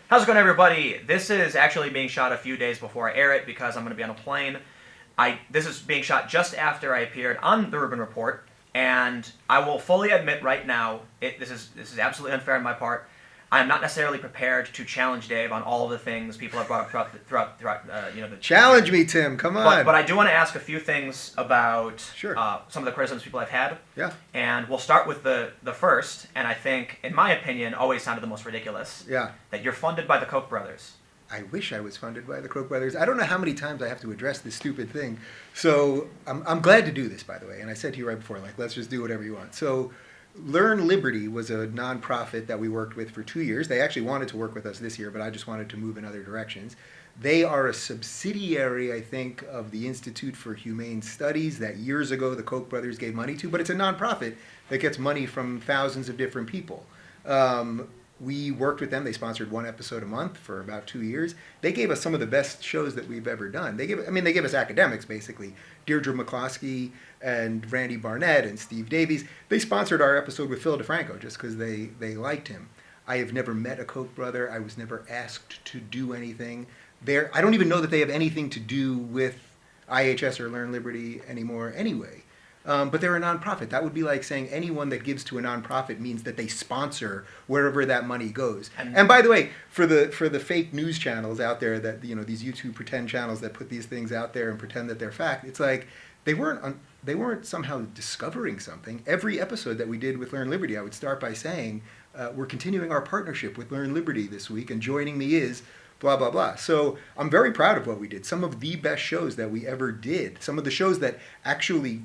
How's it going, everybody? This is actually being shot a few days before I air it because I'm going to be on a plane. This is being shot just after I appeared on the Rubin Report, and I will fully admit right now, this is absolutely unfair on my part. I am not necessarily prepared to challenge Dave on all of the things people have brought up throughout the challenge me, Tim. Come on. But I do want to ask a few things about Sure. Some of the criticisms people have had. Yeah. And we'll start with the first, and I think, in my opinion, always sounded the most ridiculous. Yeah. That you're funded by the Koch brothers. I wish I was funded by the Koch brothers. I don't know how many times I have to address this stupid thing. So I'm glad to do this, by the way. And I said to you right before, let's just do whatever you want. So Learn Liberty was a nonprofit that we worked with for 2 years. They actually wanted to work with us this year, but I just wanted to move in other directions. They are a subsidiary, I think, of the Institute for Humane Studies that years ago the Koch brothers gave money to, but it's a nonprofit that gets money from thousands of different people. We worked with them. They sponsored one episode a month for about 2 years. They gave us some of the best shows that we've ever done. They gave us academics, basically. Deirdre McCloskey and Randy Barnett and Steve Davies. They sponsored our episode with Phil DeFranco just because they liked him. I have never met a Koch brother. I was never asked to do anything. I don't even know that they have anything to do with IHS or Learn Liberty anymore anyway. But they're a nonprofit. That would be like saying anyone that gives to a nonprofit means that they sponsor wherever that money goes. And by the way, for the fake news channels out there that these YouTube pretend channels that put these things out there and pretend that they're fact, it's like they weren't somehow discovering something. Every episode that we did with Learn Liberty, I would start by saying, we're continuing our partnership with Learn Liberty this week, and joining me is blah, blah, blah. So I'm very proud of what we did. Some of the best shows that we ever did. Some of the shows that actually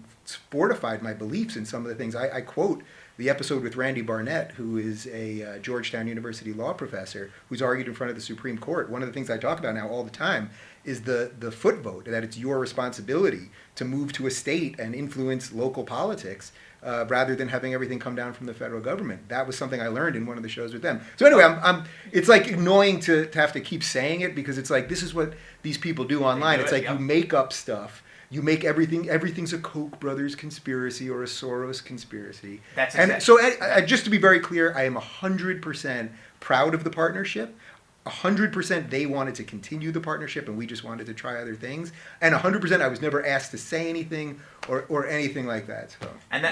fortified my beliefs in some of the things. I quote the episode with Randy Barnett, who is a Georgetown University law professor who's argued in front of the Supreme Court. One of the things I talk about now all the time is the foot vote, that it's your responsibility to move to a state and influence local politics rather than having everything come down from the federal government. That was something I learned in one of the shows with them. So anyway, it's like annoying to have to keep saying it because it's like this is what these people do online. It's like you make up stuff. You make everything's a Koch brothers conspiracy or a Soros conspiracy. That's exactly. And so just to be very clear, I am 100% proud of the partnership. 100% they wanted to continue the partnership and we just wanted to try other things. And 100% I was never asked to say anything or anything like that. So,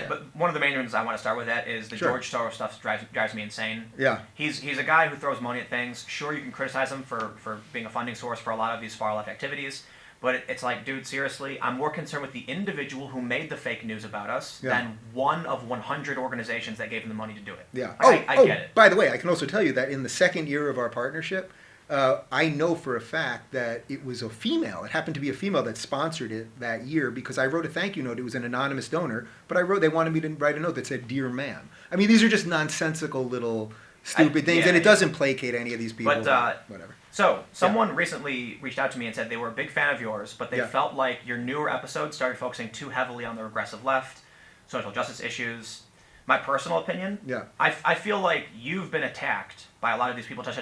But one of the main reasons I want to start with that is the George Soros stuff drives me insane. Yeah. He's a guy who throws money at things. Sure, you can criticize him for being a funding source for a lot of these far left activities. But it's like, dude, seriously, I'm more concerned with the individual who made the fake news about us than one of 100 organizations that gave him the money to do it. Yeah. I get it. By the way, I can also tell you that in the second year of our partnership, I know for a fact that it was a female. It happened to be a female that sponsored it that year because I wrote a thank you note. It was an anonymous donor, but they wanted me to write a note that said, "Dear ma'am." I mean, these are just nonsensical little stupid things, and it doesn't placate any of these people. But whatever. So, someone recently reached out to me and said they were a big fan of yours, but they felt like your newer episodes started focusing too heavily on the regressive left, social justice issues. My personal opinion, I feel like you've been attacked by a lot of these people to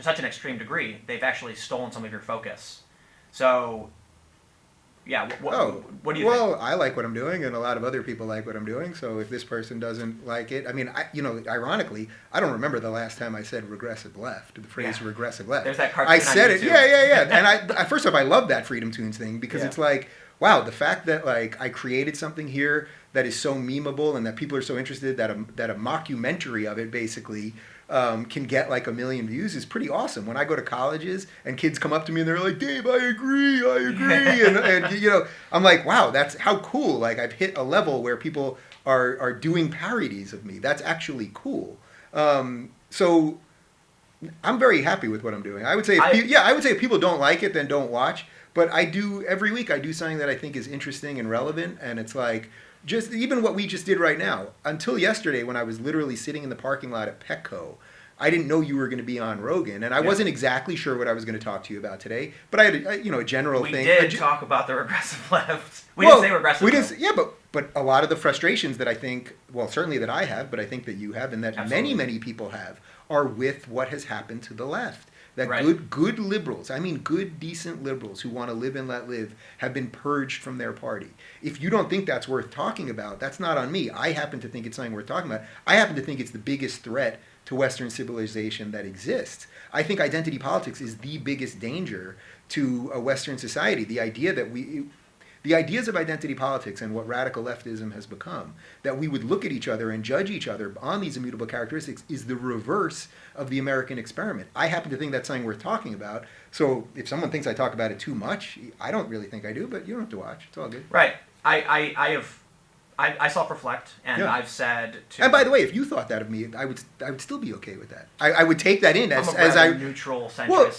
such an extreme degree, they've actually stolen some of your focus. So, what do you think? Well, I like what I'm doing, and a lot of other people like what I'm doing. So if this person doesn't like it, I mean, ironically, I don't remember the last time I said regressive left, the phrase regressive left. There's that cartoon I said on YouTube. it, And I first off, I love that Freedom Tunes thing because it's like, wow, the fact that like I created something here that is so memeable and that people are so interested that a mockumentary of it basically can get like 1 million views is pretty awesome. When I go to colleges and kids come up to me and they're like, "Dave, I agree," and I'm like, wow, that's how cool. Like I've hit a level where people are doing parodies of me. That's actually cool. So I'm very happy with what I'm doing. I would say if people don't like it, then don't watch. But every week I do something that I think is interesting and relevant, and it's like just even what we just did right now. Until yesterday, when I was literally sitting in the parking lot at Petco, I didn't know you were going to be on Rogan, and I wasn't exactly sure what I was going to talk to you about today. But I had a general thing. We did talk about the regressive left. We didn't say regressive. We didn't. Yeah, but a lot of the frustrations that I think, well, certainly that I have, but I think that you have, and that many people have, are with what has happened to the left. That good liberals, I mean good, decent liberals who want to live and let live, have been purged from their party. If you don't think that's worth talking about, that's not on me. I happen to think it's something worth talking about. I happen to think it's the biggest threat to Western civilization that exists. I think identity politics is the biggest danger to a Western society. The idea that the ideas of identity politics and what radical leftism has become, that we would look at each other and judge each other on these immutable characteristics, is the reverse of the American experiment. I happen to think that's something worth talking about. So if someone thinks I talk about it too much, I don't really think I do, but you don't have to watch. It's all good. Right. I self-reflect, and Yeah. I've said to... And by the way, if you thought that of me, I would still be okay with that. I would take that in as I'm a rather I neutral centrist. Well-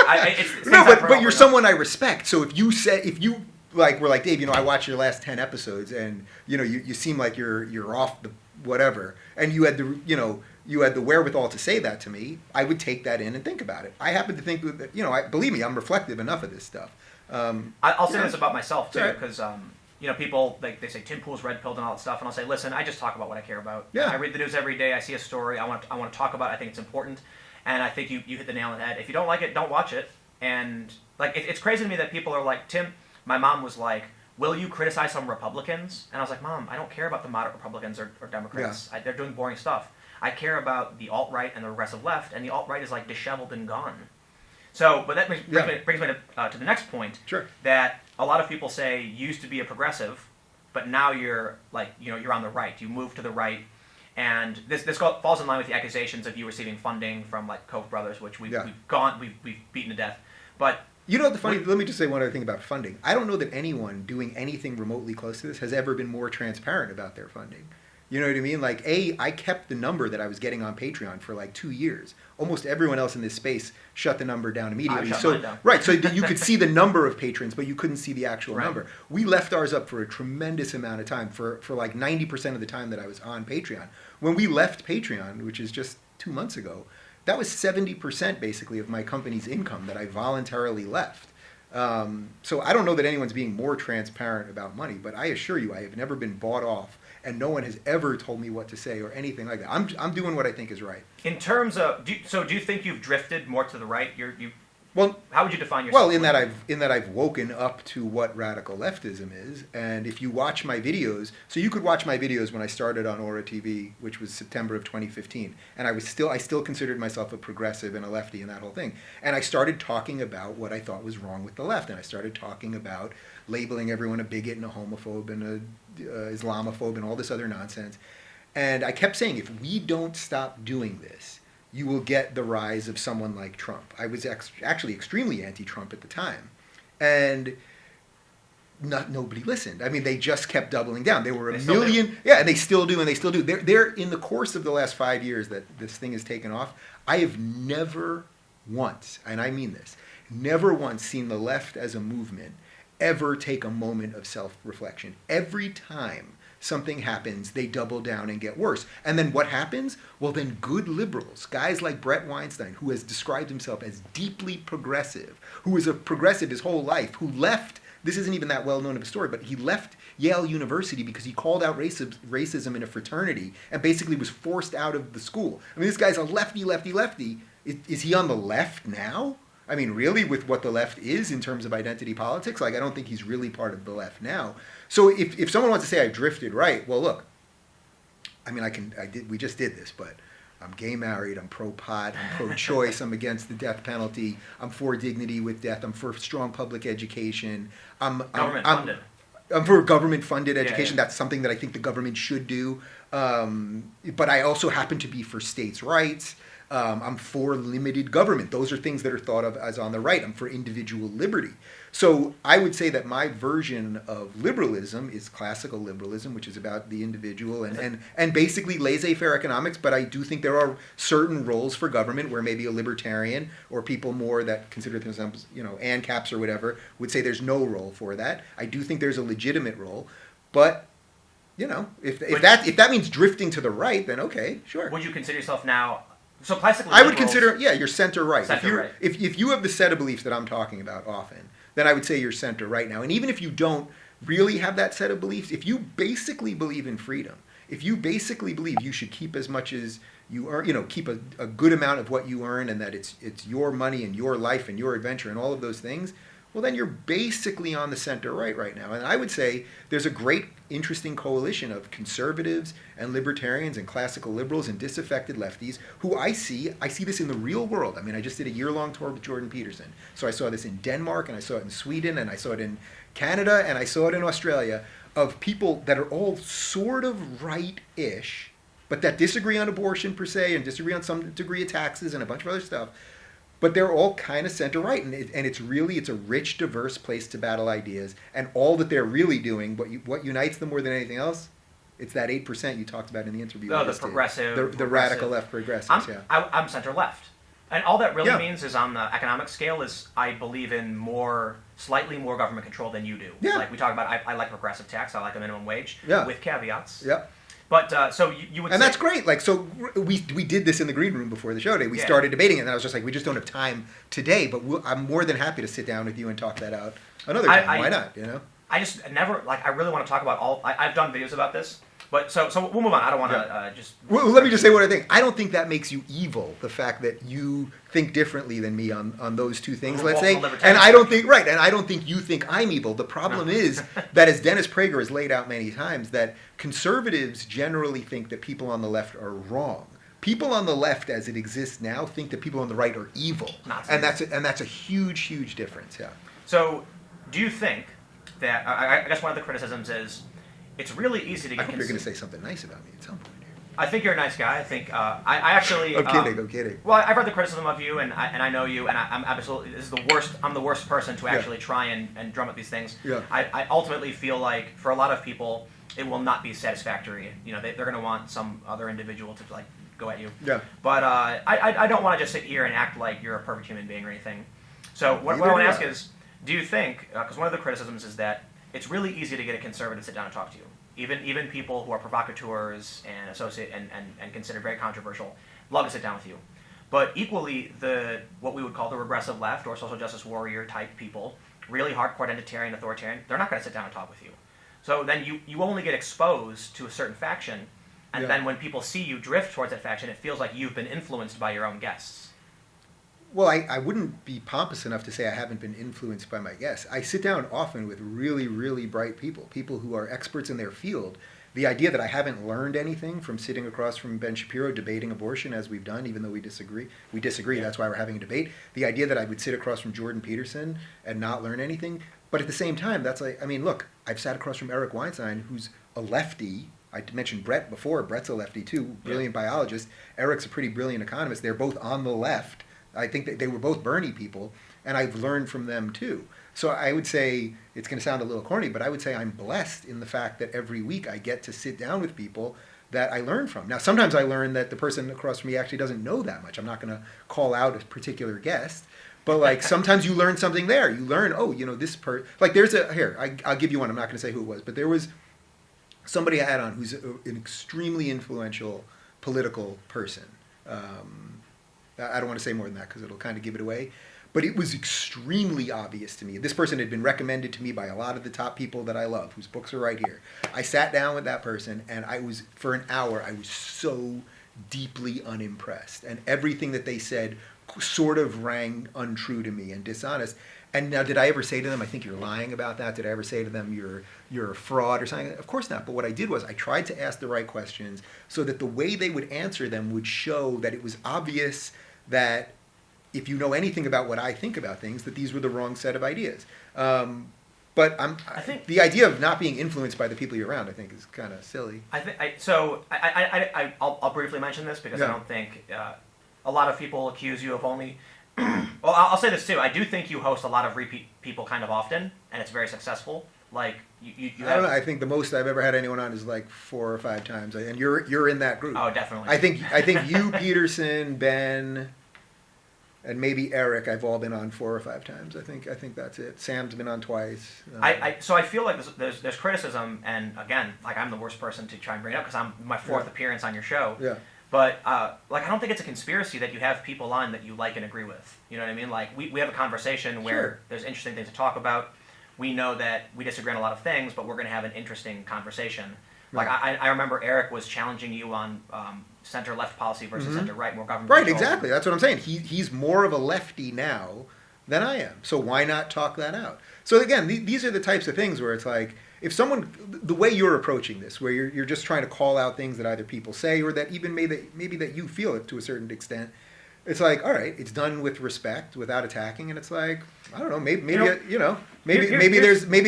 Like, it's things no, I've heard but over you're and someone I respect. So if you like were like, Dave, I watched your last 10 episodes, and you seem like you're off the whatever, and you had the wherewithal to say that to me, I would take that in and think about it. I happen to think that believe me, I'm reflective enough of this stuff. I'll say this about myself too, Right. because people they say Tim Pool's red pilled and all that stuff, and I'll say, listen, I just talk about what I care about. Yeah. I read the news every day. I see a story. I want to talk about it. I think it's important, and I think you hit the nail on the head. If you don't like it, don't watch it. And it's crazy to me that people are like, Tim. My mom was like, will you criticize some Republicans? And I was like, Mom, I don't care about the moderate Republicans or Democrats. Yeah. They're doing boring stuff. I care about the alt-right and the regressive left, and the alt-right is like disheveled and gone. So, but that brings me to the next point. Sure. That a lot of people say you used to be a progressive, but now you're you're on the right. You moved to the right, and this falls in line with the accusations of you receiving funding from like Koch brothers, which we've beaten to death. But let me just say one other thing about funding. I don't know that anyone doing anything remotely close to this has ever been more transparent about their funding. You know what I mean? Like, I kept the number that I was getting on Patreon for like 2 years. Almost everyone else in this space shut the number down immediately. I shut mine down. Right, so you could see the number of patrons, but you couldn't see the actual Right. number. We left ours up for a tremendous amount of time, for like 90% of the time that I was on Patreon. When we left Patreon, which is just 2 months ago, that was 70% basically of my company's income that I voluntarily left. So I don't know that anyone's being more transparent about money, but I assure you I have never been bought off, and no one has ever told me what to say or anything like that. I'm doing what I think is right. in terms of, do you think you've drifted more to the right? Well, how would you define yourself? well, in that I've woken up to what radical leftism is, and if you watch my videos, so you could watch my videos when I started on Aura TV, which was September of 2015, and I still considered myself a progressive and a lefty and that whole thing, and I started talking about what I thought was wrong with the left, and I started talking about labeling everyone a bigot and a homophobe and a Islamophobe and all this other nonsense, and I kept saying, if we don't stop doing this, you will get the rise of someone like Trump. I was actually extremely anti-Trump at the time. And nobody listened. I mean, they just kept doubling down. There were a million... Yeah, and they still do, and they still do. They're in the course of the last 5 years that this thing has taken off, I have never once, and I mean this, never once seen the left as a movement ever take a moment of self-reflection. Every time something happens, they double down and get worse. And then what happens? Well, then good liberals, guys like Brett Weinstein, who has described himself as deeply progressive, who was a progressive his whole life, who left, this isn't even that well known of a story, but he left Yale University because he called out racism in a fraternity and basically was forced out of the school. I mean, this guy's a lefty. Is he on the left now? I mean, really, with what the left is in terms of identity politics, like, I don't think he's really part of the left now. So if someone wants to say I've drifted right, well, look, I mean, we just did this, but I'm gay married, I'm pro-pot, I'm pro-choice, I'm against the death penalty, I'm for dignity with death, I'm for strong public education, I'm for government-funded education. Yeah. That's something that I think the government should do. But I also happen to be for states' rights. I'm for limited government. Those are things that are thought of as on the right. I'm for individual liberty. So I would say that my version of liberalism is classical liberalism, which is about the individual and basically laissez-faire economics. But I do think there are certain roles for government where maybe a libertarian or people more that consider themselves, ANCAPs or whatever, would say there's no role for that. I do think there's a legitimate role. But, if that means drifting to the right, then okay, sure. Would you consider yourself now... So classically, I would consider, you're center right. Center-right. If you have the set of beliefs that I'm talking about often, then I would say you're center right now. And even if you don't really have that set of beliefs, if you basically believe in freedom, if you basically believe you should keep as much as you earn, keep a good amount of what you earn, and that it's your money and your life and your adventure and all of those things, well, then you're basically on the center-right right now. And I would say there's a great, interesting coalition of conservatives and libertarians and classical liberals and disaffected lefties who I see this in the real world. I mean, I just did a year-long tour with Jordan Peterson. So I saw this in Denmark, and I saw it in Sweden, and I saw it in Canada, and I saw it in Australia, of people that are all sort of right-ish, but that disagree on abortion per se, and disagree on some degree of taxes and a bunch of other stuff. But they're all kind of center-right, and it's a rich, diverse place to battle ideas. And all that they're really doing, what unites them more than anything else, it's that 8% you talked about in the interview. Oh, the progressive. The radical left progressives, I'm center-left. And all that really means is on the economic scale is I believe in slightly more government control than you do. Yeah. Like we talk about, I like progressive tax, I like a minimum wage, with caveats. Yeah. But so you would and say, that's great. Like, so we did this in the green room before the show today. We started debating it, and I was just like, we just don't have time today. But I'm more than happy to sit down with you and talk that out another time. Why not? You know. I just never I really want to talk about I've done videos about this. But so we'll move on. I don't want to just. Well, let me just say what I think. I don't think that makes you evil. The fact that you think differently than me on those two things, let's say, and I don't think you think I'm evil. The problem is that, as Dennis Prager has laid out many times, that conservatives generally think that people on the left are wrong. People on the left, as it exists now, think that people on the right are evil, and that's a huge difference. Yeah. So, do you think that I guess one of the criticisms is it's really easy to get. I hope you're going to say something nice about me at some point here. I think you're a nice guy. I think I actually. I'm kidding. Well, I've read the criticism of you, and I know you, and I'm absolutely. This is the worst. I'm the worst person to actually try and drum up these things. Yeah. I ultimately feel like for a lot of people, it will not be satisfactory. You know, they're going to want some other individual to like go at you. Yeah. But I don't want to just sit here and act like you're a perfect human being or anything. So what I want to ask is, do you think? Because one of the criticisms is that it's really easy to get a conservative to sit down and talk to you. Even people who are provocateurs and associate and considered very controversial love to sit down with you. But equally, what we would call the regressive left or social justice warrior type people, really hardcore identitarian, authoritarian, they're not going to sit down and talk with you. So then you only get exposed to a certain faction, and then when people see you drift towards that faction, it feels like you've been influenced by your own guests. Well, I wouldn't be pompous enough to say I haven't been influenced by my guests. I sit down often with really bright people who are experts in their field. The idea that I haven't learned anything from sitting across from Ben Shapiro debating abortion, as we've done, even though we disagree, that's why we're having a debate. The idea that I would sit across from Jordan Peterson and not learn anything. But at the same time, that's like, I mean, look, I've sat across from Eric Weinstein, who's a lefty. I mentioned Brett before. Brett's a lefty too, brilliant biologist. Eric's a pretty brilliant economist. They're both on the left. I think that they were both Bernie people, and I've learned from them too. So I would say, it's going to sound a little corny, but I would say I'm blessed in the fact that every week I get to sit down with people that I learn from. Now, sometimes I learn that the person across from me actually doesn't know that much. I'm not going to call out a particular guest, but like sometimes you learn something there. You learn, like there's I'll give you one. I'm not going to say who it was, but there was somebody I had on who's an extremely influential political person. I don't want to say more than that because it'll kind of give it away. But it was extremely obvious to me. This person had been recommended to me by a lot of the top people that I love, whose books are right here. I sat down with that person, and for an hour, I was so deeply unimpressed. And everything that they said sort of rang untrue to me and dishonest. And now, did I ever say to them, I think you're lying about that? Did I ever say to them, you're a fraud or something? Of course not. But what I did was I tried to ask the right questions so that the way they would answer them would show that it was obvious that if you know anything about what I think about things, that these were the wrong set of ideas. But I think the idea of not being influenced by the people you're around, I think, is kind of silly. I'll briefly mention this because I don't think a lot of people accuse you of only. Well, I'll say this too. I do think you host a lot of repeat people kind of often, and it's very successful. Like you I don't know. I think the most I've ever had anyone on is like 4 or 5 times, and you're in that group. Oh, definitely. I think you, Peterson, Ben, and maybe Eric. I've all been on 4 or 5 times. I think that's it. Sam's been on twice. So I feel like there's criticism, and again, like I'm the worst person to try and bring it up because I'm my 4th appearance on your show. Yeah. But like I don't think it's a conspiracy that you have people on that you like and agree with. You know what I mean? Like we have a conversation where there's interesting things to talk about. We know that we disagree on a lot of things, but we're going to have an interesting conversation. Like I remember Eric was challenging you on center-left policy versus center-right, more government. Right, exactly. That's what I'm saying. He's more of a lefty now than I am. So why not talk that out? So again, these are the types of things where it's like, if someone, the way you're approaching this, where you're just trying to call out things that either people say or that even maybe that you feel it to a certain extent, it's like, all right, it's done with respect, without attacking, and it's like, I don't know, maybe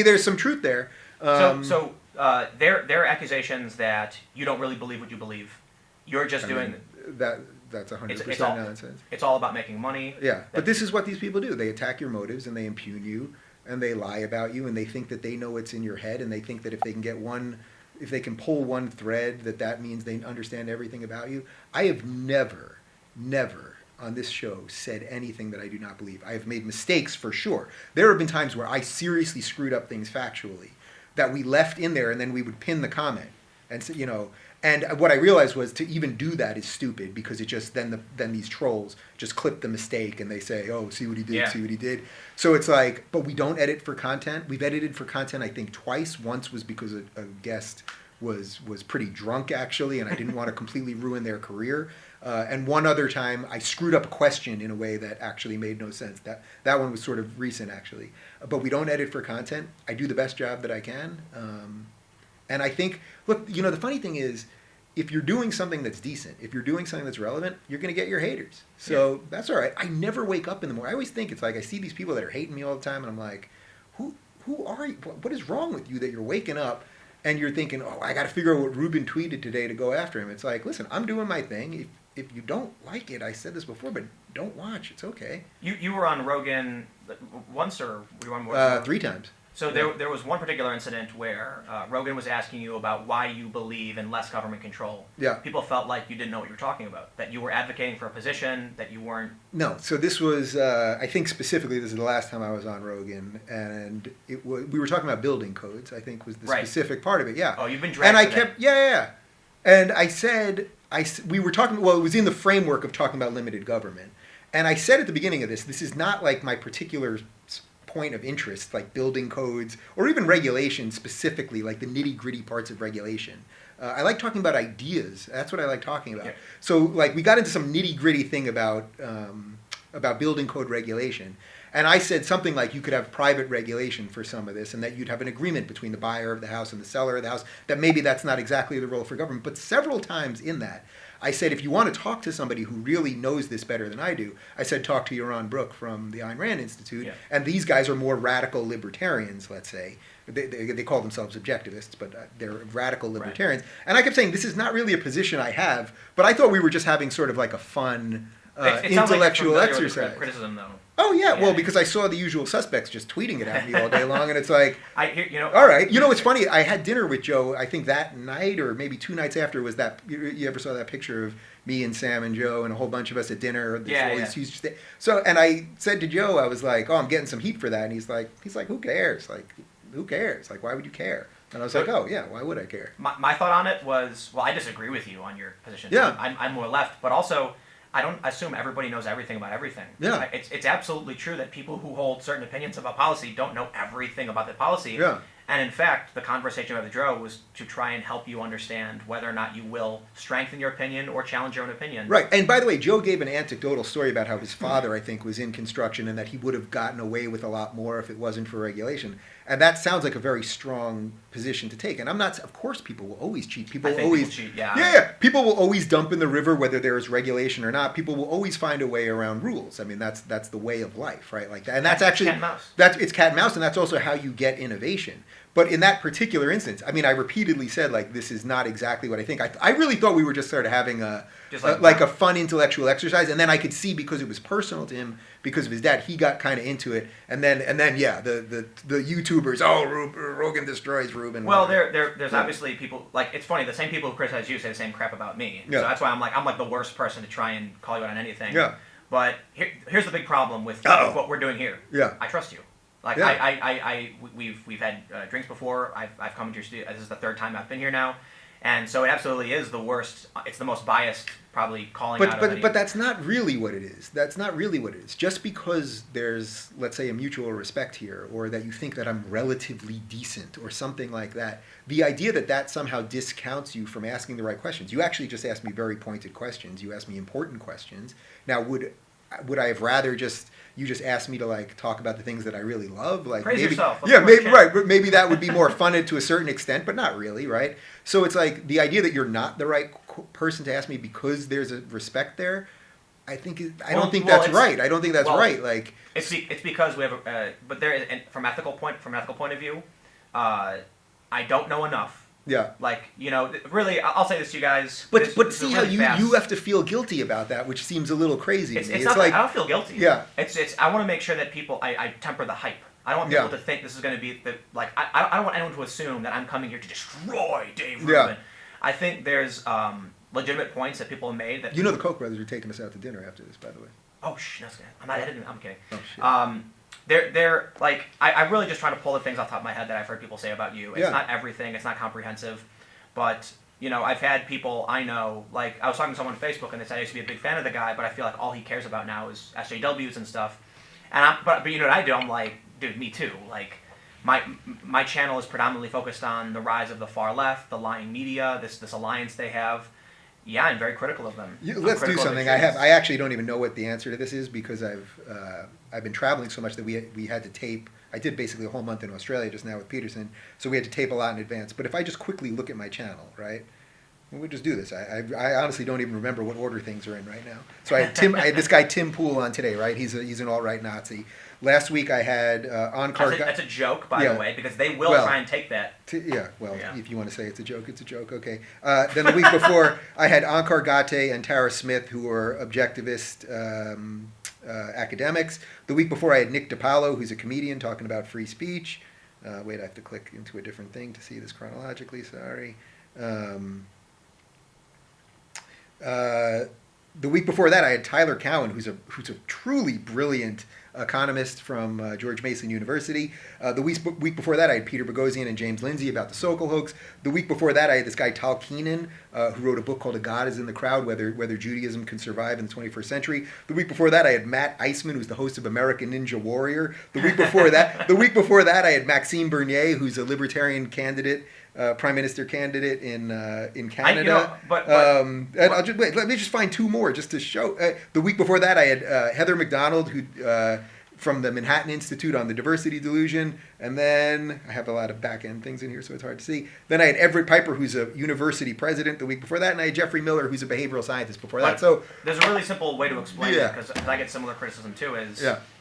there's some truth there. There are accusations that you don't really believe what you believe. You're just doing that. That's 100% nonsense. It's all about making money. Yeah, but this is what these people do. They attack your motives and they impugn you and they lie about you and they think that they know what's in your head and they think that if they can pull one thread, that means they understand everything about you. I have never on this show said anything that I do not believe. I have made mistakes for sure. There have been times where I seriously screwed up things factually that we left in there and then we would pin the comment. And so, and what I realized was to even do that is stupid because it just then these trolls just clip the mistake and they say, oh, see what he did, see what he did. So it's like, but we don't edit for content. We've edited for content I think twice. Once was because a guest was pretty drunk actually, and I didn't want to completely ruin their career. And one other time I screwed up a question in a way that actually made no sense. That one was sort of recent actually. But we don't edit for content. I do the best job that I can. And I think, look, the funny thing is, if you're doing something that's decent, if you're doing something that's relevant, you're going to get your haters. So that's all right. I never wake up in the morning. I always think it's like I see these people that are hating me all the time, and I'm like, who are you? What is wrong with you that you're waking up and you're thinking, oh, I got to figure out what Rubin tweeted today to go after him? It's like, listen, I'm doing my thing. If you don't like it, I said this before, but don't watch. It's okay. You were on Rogan once, or were you on more? 3 times. So there was one particular incident where Rogan was asking you about why you believe in less government control. Yeah. People felt like you didn't know what you were talking about, that you were advocating for a position that you weren't. No. So this was, I think specifically, this is the last time I was on Rogan, and we were talking about building codes, I think was the specific part of it. Yeah. Oh, you've been dragged. And I kept, yeah. And I said, we were talking, well, it was in the framework of talking about limited government. And I said at the beginning of this is not like my particular point of interest, like building codes or even regulation specifically, like the nitty-gritty parts of regulation. I like talking about ideas. That's what I like talking about. Yeah. So like we got into some nitty-gritty thing about building code regulation. And I said something like you could have private regulation for some of this and that you'd have an agreement between the buyer of the house and the seller of the house, that maybe that's not exactly the role for government. But several times in that, I said, if you want to talk to somebody who really knows this better than I do, I said, talk to Yaron Brook from the Ayn Rand Institute. Yeah. And these guys are more radical libertarians, let's say. They call themselves objectivists, but they're radical libertarians. Right. And I kept saying, this is not really a position I have, but I thought we were just having sort of like a fun intellectual exercise. With criticism, though. Oh, yeah. Well, because I saw the usual suspects just tweeting it at me all day long, and it's like, all right. It's funny. I had dinner with Joe, I think that night, or maybe 2 nights after, was that, you ever saw that picture of me and Sam and Joe and a whole bunch of us at dinner? So, and I said to Joe, I was like, oh, I'm getting some heat for that. And he's like, who cares? Like, who cares? Like, why would you care? And I was like, oh, yeah, why would I care? My thought on it was, well, I disagree with you on your position. Yeah. I'm more left, but also, I don't assume everybody knows everything about everything. Yeah. It's absolutely true that people who hold certain opinions about policy don't know everything about the policy. Yeah. And in fact, the conversation with Joe was to try and help you understand whether or not you will strengthen your opinion or challenge your own opinion. Right. And by the way, Joe gave an anecdotal story about how his father, I think, was in construction and that he would have gotten away with a lot more if it wasn't for regulation. And that sounds like a very strong position to take. And I'm not, of course, people will always cheat. People cheat, yeah. Yeah. People will always dump in the river, whether there is regulation or not. People will always find a way around rules. I mean, that's the way of life, right? Like that. And that's actually, cat and mouse. It's cat and mouse, and that's also how you get innovation. But in that particular instance, I mean, I repeatedly said, like, this is not exactly what I think. I really thought we were just sort of having a fun intellectual exercise. And then I could see, because it was personal to him, because of his dad, he got kind of into it. And then yeah, the YouTubers, Rogan destroys Rubin. Well, there's obviously people, like, it's funny, the same people who criticize you say the same crap about me. Yeah. So that's why I'm like the worst person to try and call you out on anything. Yeah. But here's the big problem with what we're doing here. Yeah. I trust you. Like, yeah. We've had drinks before. I've come into your studio. This is the 3rd time I've been here now, and so it absolutely is the worst. It's the most biased, probably calling out. But that's not really what it is. That's not really what it is. Just because there's, let's say, a mutual respect here, or that you think that I'm relatively decent, or something like that. The idea that somehow discounts you from asking the right questions. You actually just asked me very pointed questions. You asked me important questions. Now, would I have rather just you just ask me to like talk about the things that I really love. Like praise maybe, yourself. yeah, maybe right. Maybe that would be more fun to a certain extent, but not really, right? So it's like the idea that you're not the right person to ask me because there's a respect there. I don't think that's right. I don't think that's right. Like it's because we have but there is, and from ethical point of view, I don't know enough. Yeah. Like, really, I'll say this to you guys. But see how you have to feel guilty about that, which seems a little crazy to me. It's not like I don't feel guilty. Yeah. It's I want to make sure that people I temper the hype. I don't want people to think this is going to be I don't want anyone to assume that I'm coming here to destroy Dave Rubin. Yeah. I think there's legitimate points that people have made that the Koch brothers are taking us out to dinner after this, by the way. Oh I'm not editing. I'm kidding. Oh shit. They're like I'm really just trying to pull the things off the top of my head that I've heard people say about you. It's not everything. It's not comprehensive, but I've had people I know, like I was talking to someone on Facebook and they said I used to be a big fan of the guy, but I feel like all he cares about now is SJWs and stuff. And but you know what I do? I'm like, dude, me too. Like my channel is predominantly focused on the rise of the far left, the lying media, this alliance they have. Yeah, I'm very critical of them. Let's do something. I actually don't even know what the answer to this is because I've been traveling so much that we had to tape. I did basically a whole month in Australia just now with Peterson, so we had to tape a lot in advance. But if I just quickly look at my channel, right? We'll just do this. I honestly don't even remember what order things are in right now. So I had this guy Tim Pool on today, right? He's an alt-right Nazi. Last week I had Onkar. That's a joke, by the way, because they will try and take that. If you want to say it's a joke, it's a joke. Okay. Then the week before I had Onkar Gate and Tara Smith, who are objectivist academics. The week before I had Nick DiPaolo, who's a comedian, talking about free speech. Wait, I have to click into a different thing to see this chronologically. Sorry. The week before that, I had Tyler Cowen, who's a truly brilliant economist from George Mason University. The week before that, I had Peter Boghossian and James Lindsay about the Sokol hoax. The week before that, I had this guy Tal Keenan, who wrote a book called "A God Is in the Crowd: Whether Judaism Can Survive in the 21st Century." The week before that, I had Matt Eisman, who's the host of American Ninja Warrior. The week before that, I had Maxime Bernier, who's a libertarian candidate. Prime Minister candidate in Canada. Let me just find two more just to show. The week before that, I had Heather McDonald, who from the Manhattan Institute on the Diversity Delusion, and then I have a lot of back end things in here, so it's hard to see. Then I had Everett Piper, who's a university president the week before that, and I had Jeffrey Miller, who's a behavioral scientist before that. So there's a really simple way to explain it, because I get similar criticism too.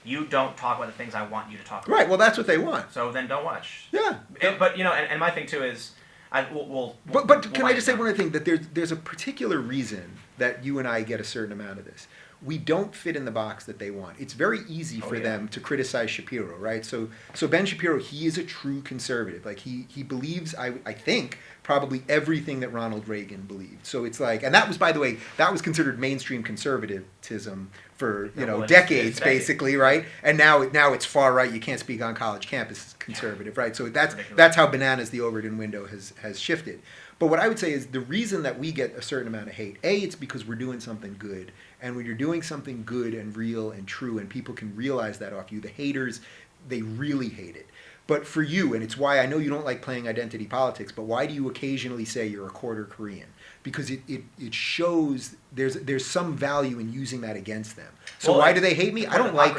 You don't talk about the things I want you to talk about. Right. Well, that's what they want. So then don't watch. Yeah. But and my thing too is, But can I just say one other thing? That there's a particular reason that you and I get a certain amount of this. We don't fit in the box that they want. It's very easy for them to criticize Shapiro, right? So Ben Shapiro, he is a true conservative. Like he believes, I think, probably everything that Ronald Reagan believed. So it's like, and that was, by the way, that was considered mainstream conservatism for decades, basically, right? And now it's far right. You can't speak on college campus conservative, right? So that's how bananas the Overton window has shifted. But what I would say is the reason that we get a certain amount of hate, it's because we're doing something good. And when you're doing something good and real and true, and people can realize that off you, the haters, they really hate it. But for you, and it's why I know you don't like playing identity politics, but why do you occasionally say you're a quarter Korean? Because it shows there's some value in using that against them. So why do they hate me? I don't like...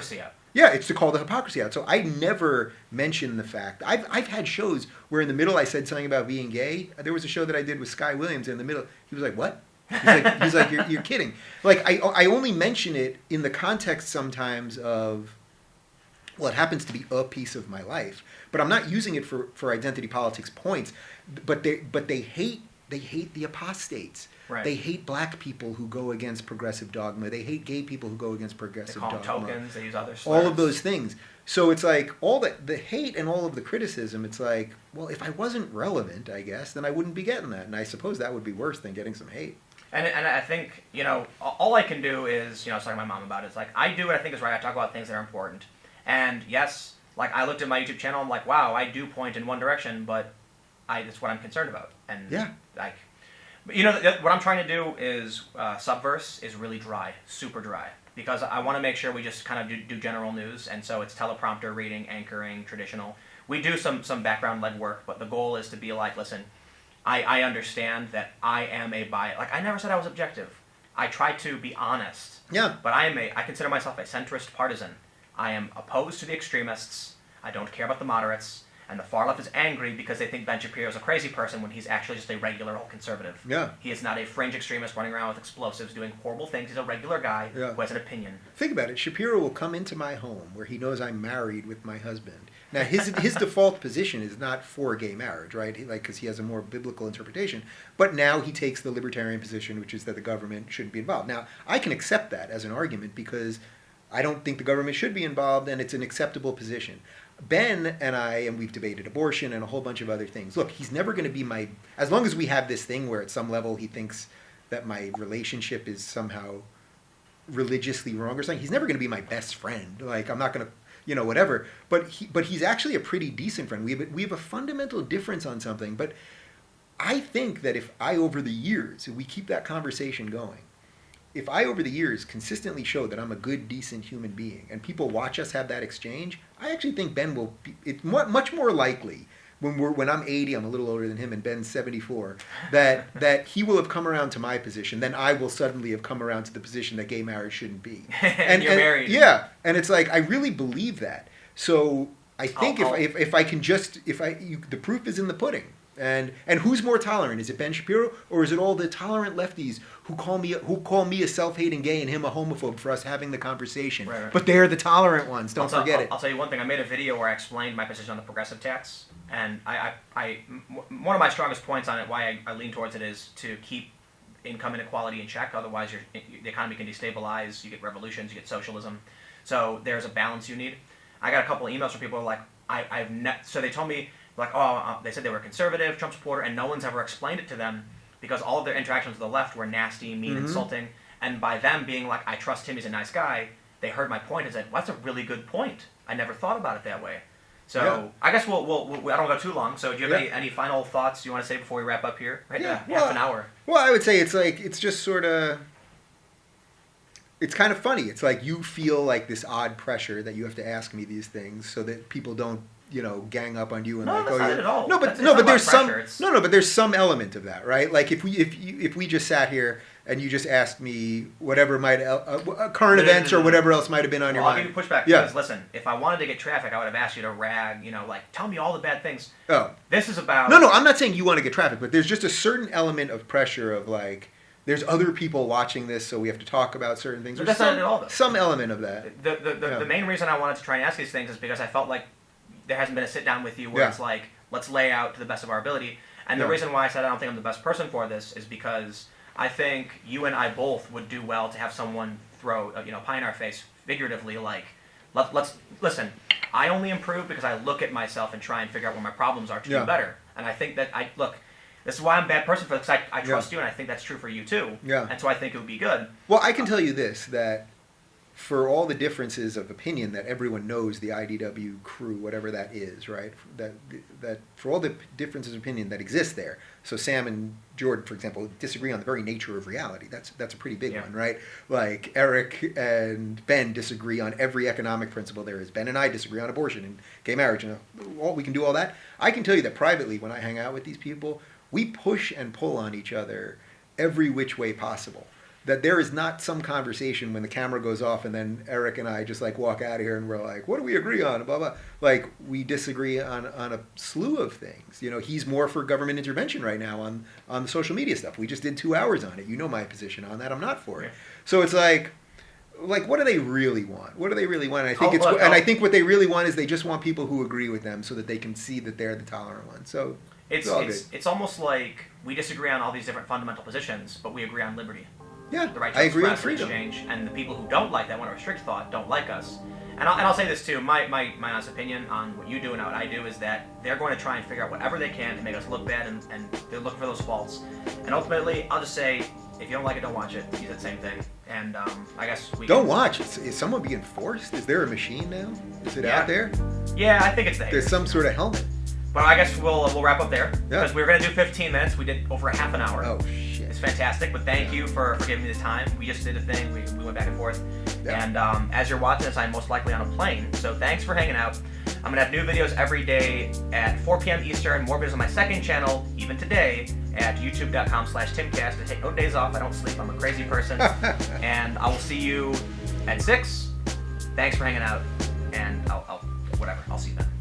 Yeah, it's to call the hypocrisy out. So I never mention the fact. I've had shows where in the middle I said something about being gay. There was a show that I did with Sky Williams, and in the middle he was like, "What?" He's like, you're kidding. Like I only mention it in the context sometimes of, well, it happens to be a piece of my life, but I'm not using it for identity politics points. But they hate the apostates. Right. They hate black people who go against progressive dogma. They hate gay people who go against progressive dogma. They call them tokens. They use other slurs. All of those things. So it's like all the hate and all of the criticism. It's like, well, if I wasn't relevant, I guess, then I wouldn't be getting that. And I suppose that would be worse than getting some hate. And I think, all I can do is, I was talking to my mom about it. It's like, I do what I think is right. I talk about things that are important. And yes, like I looked at my YouTube channel. I'm like, wow, I do point in one direction, but it's what I'm concerned about. And like, what I'm trying to do is Subverse is really dry, super dry, because I want to make sure we just kind of do general news, and so it's teleprompter reading, anchoring, traditional. We do some background lead work, but the goal is to be like, listen, I understand that I am a bias. Like I never said I was objective. I try to be honest. Yeah. But I consider myself a centrist partisan. I am opposed to the extremists. I don't care about the moderates. And the far left is angry because they think Ben Shapiro is a crazy person when he's actually just a regular old conservative. Yeah. He is not a fringe extremist running around with explosives doing horrible things. He's a regular guy who has an opinion. Think about it. Shapiro will come into my home where he knows I'm married with my husband. Now, his default position is not for gay marriage, right? Because he has a more biblical interpretation. But now he takes the libertarian position, which is that the government shouldn't be involved. Now, I can accept that as an argument because I don't think the government should be involved, and it's an acceptable position. Ben and I, and we've debated abortion and a whole bunch of other things. Look, he's never going to be my... As long as we have this thing where at some level he thinks that my relationship is somehow religiously wrong or something, he's never going to be my best friend. Like, I'm not going to, whatever. But he's actually a pretty decent friend. We have a fundamental difference on something. But I think that if over the years, we keep that conversation going, if I, over the years, consistently show that I'm a good, decent human being, and people watch us have that exchange, I actually think Ben will be... It's much more likely when I'm 80, I'm a little older than him, and Ben's 74, that he will have come around to my position, then I will suddenly have come around to the position that gay marriage shouldn't be. And you're married. Yeah, and it's like, I really believe that. So I think if I can just... the proof is in the pudding. And who's more tolerant? Is it Ben Shapiro, or is it all the tolerant lefties who call me a self-hating gay and him a homophobe for us having the conversation? Right. But they're the tolerant ones. Don't forget it. I'll tell you one thing. I made a video where I explained my position on the progressive tax, and one of my strongest points on it, why I lean towards it, is to keep income inequality in check. Otherwise, the economy can destabilize. You get revolutions. You get socialism. So there's a balance you need. I got a couple of emails from people who are like, so they told me, like, they said they were a conservative, Trump supporter, and no one's ever explained it to them because all of their interactions with the left were nasty, mean, insulting. And by them being like, I trust him, he's a nice guy, they heard my point and said, well, that's a really good point. I never thought about it that way. So I guess we'll I don't go too long. So do you have any final thoughts you want to say before we wrap up here? Right now, half an hour. Well, I would say it's just sort of... It's kind of funny. It's like you feel like this odd pressure that you have to ask me these things so that people don't, gang up on you and that's not it at all. But there's some element of that, right? Like if we just sat here and you just asked me whatever current events or whatever else might have been on your mind. I'll give you pushback because listen, if I wanted to get traffic, I would have asked you to rag, tell me all the bad things. Oh, this is about no. I'm not saying you want to get traffic, but there's just a certain element of pressure of like. There's other people watching this, so we have to talk about certain things. But that's not at all, though. Some element of that. The main reason I wanted to try and ask these things is because I felt like there hasn't been a sit-down with you where it's like, let's lay out to the best of our ability. And the reason why I said I don't think I'm the best person for this is because I think you and I both would do well to have someone throw, pie in our face, figuratively, like, let's listen, I only improve because I look at myself and try and figure out where my problems are to do better. And I think that, this is why I'm a bad person for this, because I trust you, and I think that's true for you, too. Yeah. And so I think it would be good. Well, I can tell you this, that for all the differences of opinion that everyone knows the IDW crew, whatever that is, right? That for all the differences of opinion that exist there, so Sam and Jordan, for example, disagree on the very nature of reality. That's a pretty big one, right? Like Eric and Ben disagree on every economic principle there is. Ben and I disagree on abortion and gay marriage, and we can do all that. I can tell you that privately, when I hang out with these people, we push and pull on each other every which way possible. That there is not some conversation when the camera goes off and then Eric and I just like walk out of here and we're like, what do we agree on? Blah, blah. Like we disagree on a slew of things. He's more for government intervention right now on the social media stuff. We just did 2 hours on it. You know my position on that. I'm not for it. So it's like what do they really want? What do they really want? And I think what they really want is they just want people who agree with them so that they can see that they're the tolerant ones. So it's almost like we disagree on all these different fundamental positions, but we agree on liberty. Yeah, the right to I agree on freedom. Exchange, and the people who don't like that, want to restrict thought, don't like us. And I'll say this too, my honest opinion on what you do and what I do is that they're going to try and figure out whatever they can to make us look bad, and they're looking for those faults. And ultimately, I'll just say, if you don't like it, don't watch it. You said the same thing. And I guess we don't watch. Is someone being forced? Is there a machine now? Is it out there? Yeah, I think it's there. There's some sort of helmet. But I guess we'll wrap up there because we were going to do 15 minutes. We did over a half an hour. Oh shit! It's fantastic. But thank you for giving me the time. We just did a thing. We went back and forth. Yeah. And as you're watching this, I'm most likely on a plane. So thanks for hanging out. I'm going to have new videos every day at 4 p.m. Eastern. More videos on my second channel, even today, at youtube.com/timcast. I take no days off. I don't sleep. I'm a crazy person. And I will see you at 6. Thanks for hanging out. whatever. I'll see you then.